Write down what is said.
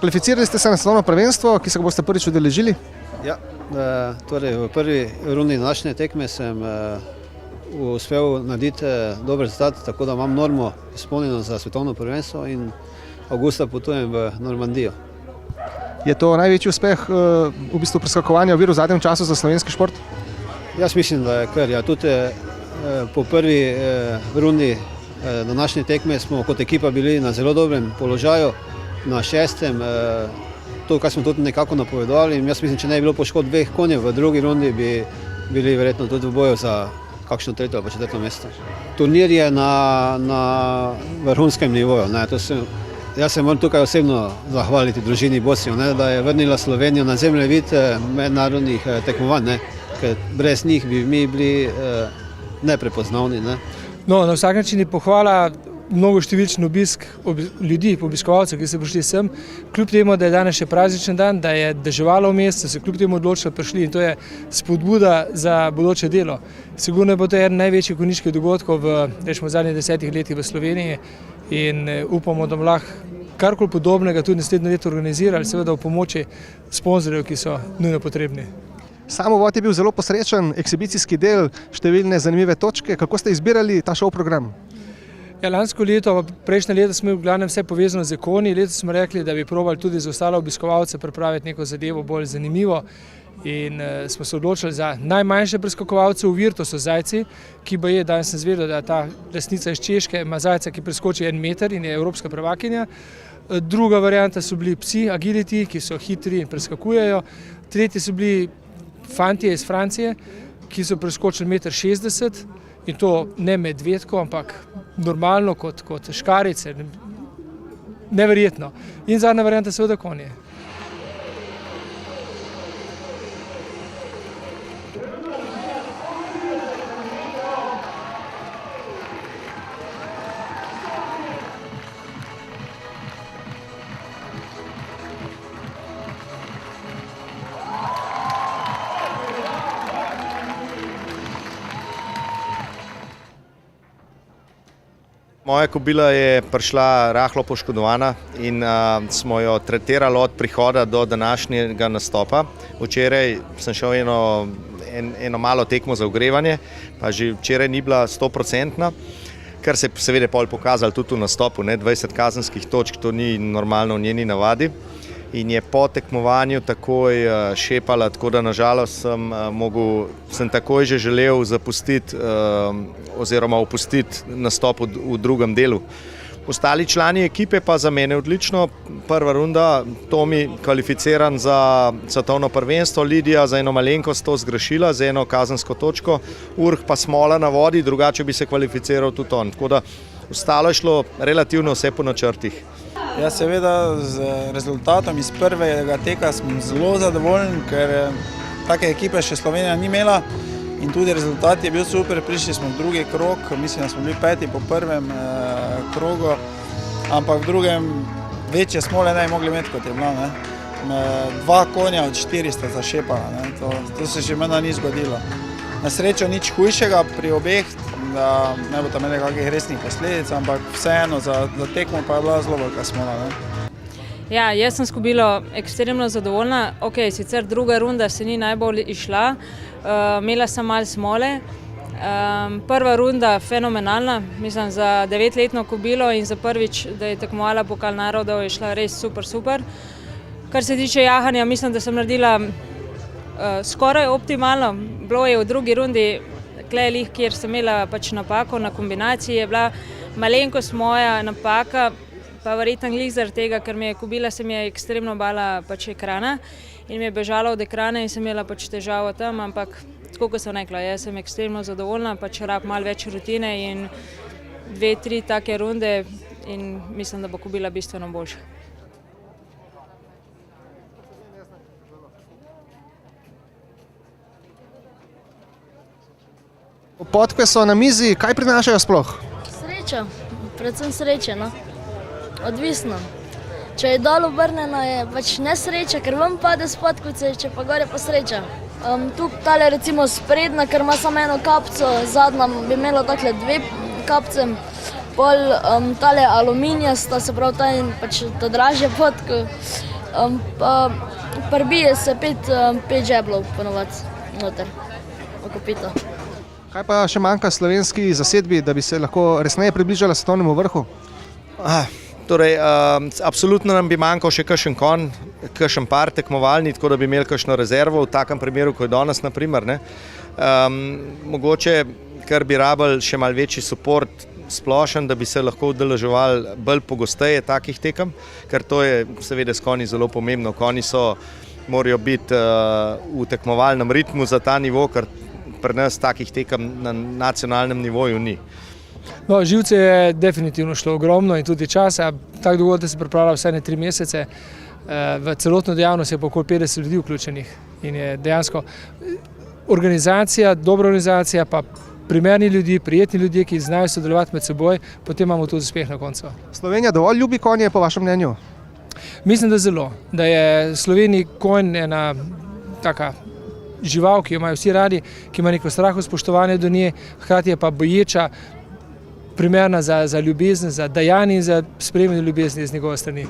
Kvalificirali ste se na svetovno prvenstvo, ki se ga boste prvič udeležili? Ja, torej v prvi rundi današnje tekme sem uspel narediti dober rezultat, tako da imam normo izpolnjeno za svetovno prvenstvo in avgusta potujem v Normandijo. Je to največji uspeh v bistvu preskakovanja ovir v zadnjem času za slovenski šport? Jaz mislim, da je kar. Ja, tudi po prvi rundi današnje tekme smo kot ekipa bili na zelo dobrem položaju, na 6. To, kar smo tudi nekako napovedovali. Jaz mislim, če ne bi bilo poškodb 2 konjev v drugi rundi, bi bili verjetno tudi v boju za kakšno 3. ali 4. mesto. Turnir je na vrhunskem nivoju. Jaz se moram tukaj osebno zahvaliti družini Bosjo, da je vrnila Slovenijo na zemljevid mednarodnih tekmovanj, ker brez njih bi mi bili neprepoznavni. No, na vsak način je pohvala mnogoštevilčen obisk ljudi, obiskovalcev, ki so prišli sem, kljub temu, da je danes še prazničen dan, da je deževalo vmes, so se kljub temu odločili prišli in to je spodbuda za bodoče delo. Sigurno je bo to eden največjih konjiških dogodkov v zadnjih 10 letih v Sloveniji in upamo, da bomo lahko karkoli podobnega tudi naslednje leto organizirali, seveda v pomoči sponzorjev, ki so nujno potrebni. Sam uvod je bil zelo posrečen, ekshibicijski del, številne zanimive točke. Kako ste izbirali ta šov program? Ja, lansko leto, prejšnje leto smo v glavnem vse povezano z konji, letos smo rekli, da bi probali tudi za ostale obiskovalce pripraviti neko zadevo bolj zanimivo in smo se odločili za najmanjše preskakovalce ovir, to so zajci, ki je, danes sem izvedel, da ta lastnica iz Češke ima zajca, ki preskoči 1 meter in je evropska prvakinja. Druga varianta so bili psi, agility, ki so hitri in preskakujejo. Tretji so bili fantje iz Francije, ki so preskočili 1,60 m in to ne medvedko, ampak normalno kot škarice. Neverjetno. In zadnja varianta seveda konje. Moja kobila je prišla rahlo poškodovana in smo jo tretirali od prihoda do današnjega nastopa. Včeraj sem šel eno malo tekmo za ogrevanje, pa že včeraj ni bila 100%, kar se je seveda pol pokazalo tudi v nastopu, 20 kazenskih točk, to ni normalno v njeni navadi. In je po tekmovanju takoj šepala, tako da nažalost sem takoj že želel zapustiti oziroma opustiti nastop v drugem delu. Ostali člani ekipe pa za mene odlično. Prva runda, Tomi kvalificiran za svetovno prvenstvo, Lidija za eno malenkost to zgrešila, za eno kazensko točko, Urh pa smola na vodi, drugače bi se kvalificiral tudi on. Tako da ostalo je šlo relativno vse po načrtih. Ja, seveda z rezultatom iz prvega teka sem zelo zadovoljen, ker take ekipe še Slovenija ni imela in tudi rezultat je bil super. Prišli smo v drugi krog, mislim, da smo bili 5. po prvem krogu, ampak v drugem večje smole ne bi mogli imeti, kot je bilo. 2 konja od 4 sta zašepala, to se že meni ni zgodilo. Na srečo nič hujšega pri obeh, da ne bo tam imeli kakih resnih posledic, ampak vseeno za tekmo pa je bila zelo velika smola. Ja, jaz sem s kobilo ekstremno zadovoljna. Sicer druga runda se ni najbolj išla, imela sem malo smole. Prva runda fenomenalna, mislim za 9-letno kobilo in za prvič, da je tekmovala Pokal narodov, je šla res super. Kar se tiče jahanja, mislim, da sem naredila skoraj optimalno. Bilo je v drugi rundi klejlih, kjer sem imela napako na kombinaciji, je bila malenkost moja napaka, pa verjetno glih zaradi tega, ker mi je kobila, se mi je ekstremno bala ekrana in mi je bežala od ekrana in sem imela težavo tam, ampak tako kot sem rekla, jaz sem ekstremno zadovoljna, rab malo več rutine in 2-3 take runde in mislim, da bo kobila bistveno boljša. Podkve so na mizi, kaj prinašajo sploh? Sreča, predvsem sreče, odvisno. Če je dol obrnjena, je nesreča, ker ven pade s podkvice, če pa gor je pa sreča. Tu tale recimo sprednja, ker ima samo eno kapco, zadnja bi imela takle 2 kapce, pol tale aluminijasta, se pravi ta dražja podkv Prbije se 5 žeblov ponovadi noter, v kopito. Kaj pa še manjka slovenski zasedbi, da bi se lahko resneje približala svetovnemu vrhu? Torej, absolutno nam bi manjkal še kakšen konj, kakšen par tekmovalni, tako da bi imeli kakšno rezervo v takem primeru, kot je danes, na primer, ne. Mogoče, kar bi rabili še malo večji suport splošen, da bi se lahko udeleževali bolj pogosteje takih tekem, ker to je seveda s konji zelo pomembno. Konji morajo biti v tekmovalnem ritmu za ta nivo, ker pri nas takih tekem na nacionalnem nivoju ni. No, živce je definitivno šlo ogromno in tudi časa. Tak dogodek se pripravlja vsaj 3 mesece. V celotno dejavnost je pa okoli 50 ljudi vključenih in je dejansko organizacija, dobra organizacija, pa primerni ljudje, prijetni ljudje, ki znajo sodelovati med seboj, potem imamo tudi uspeh na koncu. Slovenija dovolj ljubi konje, po vašem mnenju? Mislim, da zelo. Da je v Sloveniji konj ena taka žival, ki jo imajo vsi radi, ki ima neko straho spoštovanje do nje, hkrati je pa boječa, primerna za ljubezen, za dajanje in za sprejemanje ljubezni z njegove strani.